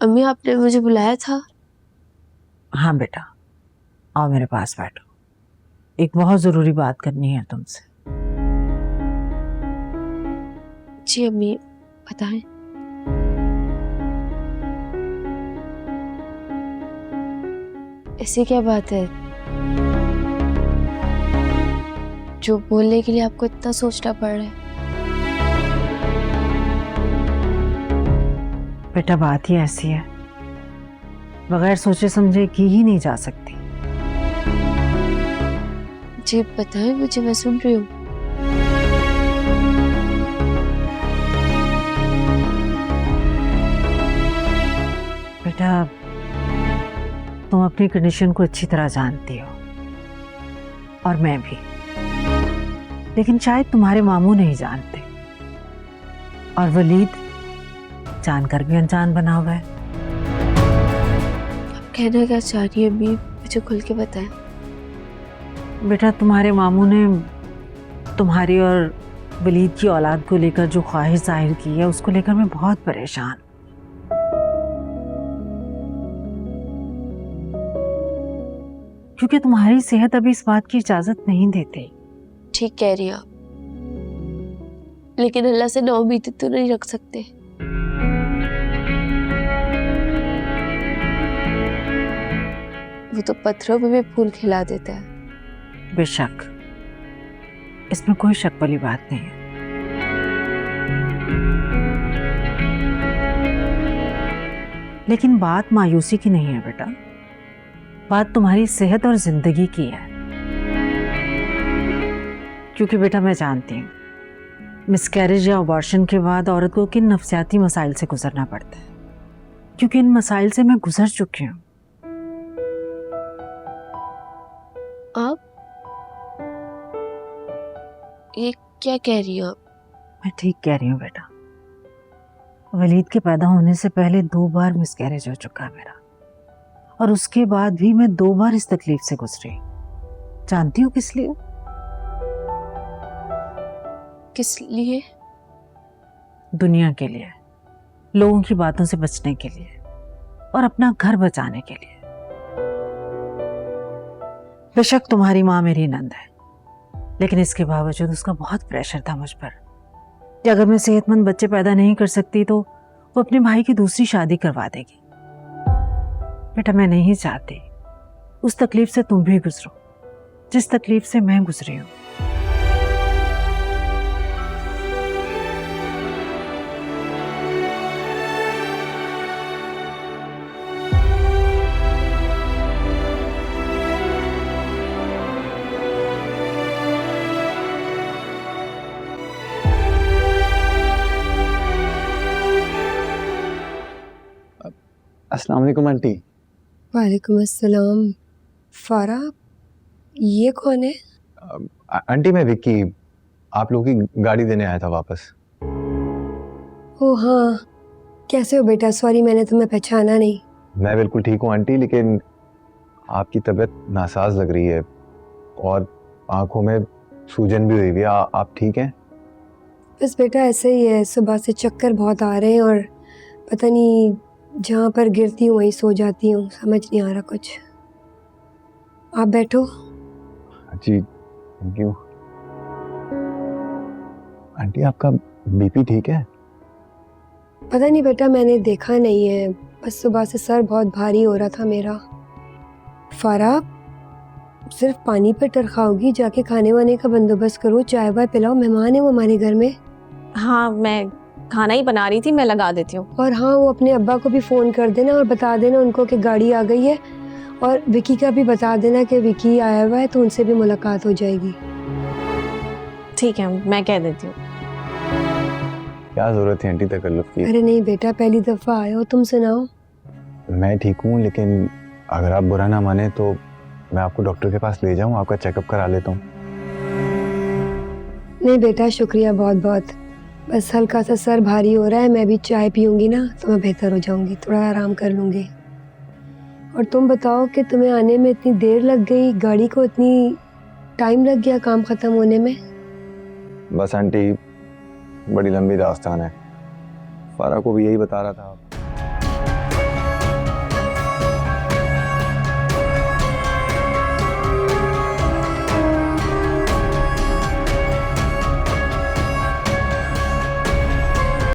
अम्मी आपने मुझे बुलाया था? हाँ बेटा, आओ मेरे पास बैठो, एक बहुत जरूरी बात करनी है तुमसे। जी अम्मी बताएं। ऐसी क्या बात है जो बोलने के लिए आपको इतना सोचना पड़ रहा है? बेटा बात ही ऐसी है, बगैर सोचे समझे की ही नहीं जा सकती। जी बताएं मुझे, मैं सुन रही हूँ। बेटा तुम अपनी कंडीशन को अच्छी तरह जानती हो और मैं भी, लेकिन शायद तुम्हारे मामू नहीं जानते और वलीद जानकर भी अनजान बना हुआ है। आप कहना क्या चाह रही है अम्मी, मुझे खुल के बताएं। बेटा तुम्हारे मामू ने तुम्हारी और वलीद की औलाद को लेकर जो ख्वाहिश जाहिर की है उसको लेकर मैं बहुत परेशान। क्योंकि तुम्हारी सेहत अभी इस बात की इजाजत नहीं देती। ठीक कह रही हैं आप, लेकिन अल्लाह से नाउम्मीदी तो नहीं रख सकते। वो तो पत्थरों में भी फूल खिला देता है। बेशक, इसमें कोई शक वाली बात नहीं है, लेकिन बात मायूसी की नहीं है बेटा, बात तुम्हारी सेहत और जिंदगी की है। क्योंकि बेटा मैं जानती हूँ मिसकैरेज या अबॉर्शन के बाद औरत को किन नफसियाती मसाइल से गुजरना पड़ता है, क्योंकि इन मसाइल से मैं गुजर चुकी हूँ। आप ये क्या कह रही हो आप? मैं ठीक कह रही हूँ बेटा, वलीद के पैदा होने से पहले 2 बार मिसकैरेज हो चुका है मेरा, और उसके बाद भी मैं 2 बार इस तकलीफ से गुजरी। जानती हूँ किस लिए? किस लिए? दुनिया के लिए, लोगों की बातों से बचने के लिए और अपना घर बचाने के लिए। बेशक तुम्हारी माँ मेरी नंद है, लेकिन इसके बावजूद उसका बहुत प्रेशर था मुझ पर कि अगर मैं सेहतमंद बच्चे पैदा नहीं कर सकती तो वो अपने भाई की दूसरी शादी करवा देगी। बेटा मैं नहीं चाहती उस तकलीफ से तुम भी गुजरो जिस तकलीफ से मैं गुजरी हूँ। अस्सलाम वालेकुम आंटी। वालेकुम अस्सलाम। फारा, ये कौन है? आंटी मैं विक्की, आप लोगों की गाड़ी देने आया था वापस। ओह हाँ, कैसे हो बेटा? सॉरी मैंने तुम्हें पहचाना नहीं। मैं बिल्कुल ठीक हूँ आंटी, लेकिन आपकी तबीयत नासाज लग रही है और आंखों में सूजन भी हुई हुई है। आप ठीक हैं? बस बेटा ऐसे ही है, सुबह से चक्कर बहुत आ रहे हैं और पता नहीं जहाँ पर गिरती हूँ वहीं सो जाती हूँ, समझ नहीं आ रहा कुछ। आप बैठो। जी थैंक यू। आंटी आपका बीपी ठीक है? पता नहीं बेटा, मैंने देखा नहीं है, बस सुबह से सर बहुत भारी हो रहा था मेरा। फारा, सिर्फ पानी पर टरखाओगी? जाके खाने वाने का बंदोबस्त करो, चाय वाय पिलाओ, मेहमान है वो हमारे घर में। हाँ मैं खाना ही बना रही थी, मैं लगा देती हूँ। और हाँ, वो अपने अब्बा को भी फ़ोन कर देना और बता देना उनको कि गाड़ी आ गई है, और विकी का भी बता देना कि विकी आया हुआ है तो उनसे भी मुलाकात हो जाएगी। ठीक है, मैं कह देती हूँ। क्या जरूरत है आंटी तकल्लुफ की? अरे नहीं बेटा, पहली दफ़ा आए हो, तुम सुनाओ। मैं ठीक हूँ, लेकिन अगर आप बुरा ना माने तो मैं आपको डॉक्टर के पास ले जाऊँ, आपका चेकअप करा लेता हूँ। नहीं बेटा शुक्रिया बहुत बहुत, बस हल्का सा सर भारी हो रहा है, मैं भी चाय पीऊँगी ना तो मैं बेहतर हो जाऊँगी, थोड़ा आराम कर लूँगी। और तुम बताओ कि तुम्हें आने में इतनी देर लग गई, गाड़ी को इतनी टाइम लग गया काम ख़त्म होने में? बस आंटी बड़ी लंबी दास्तान है, फारा को भी यही बता रहा था।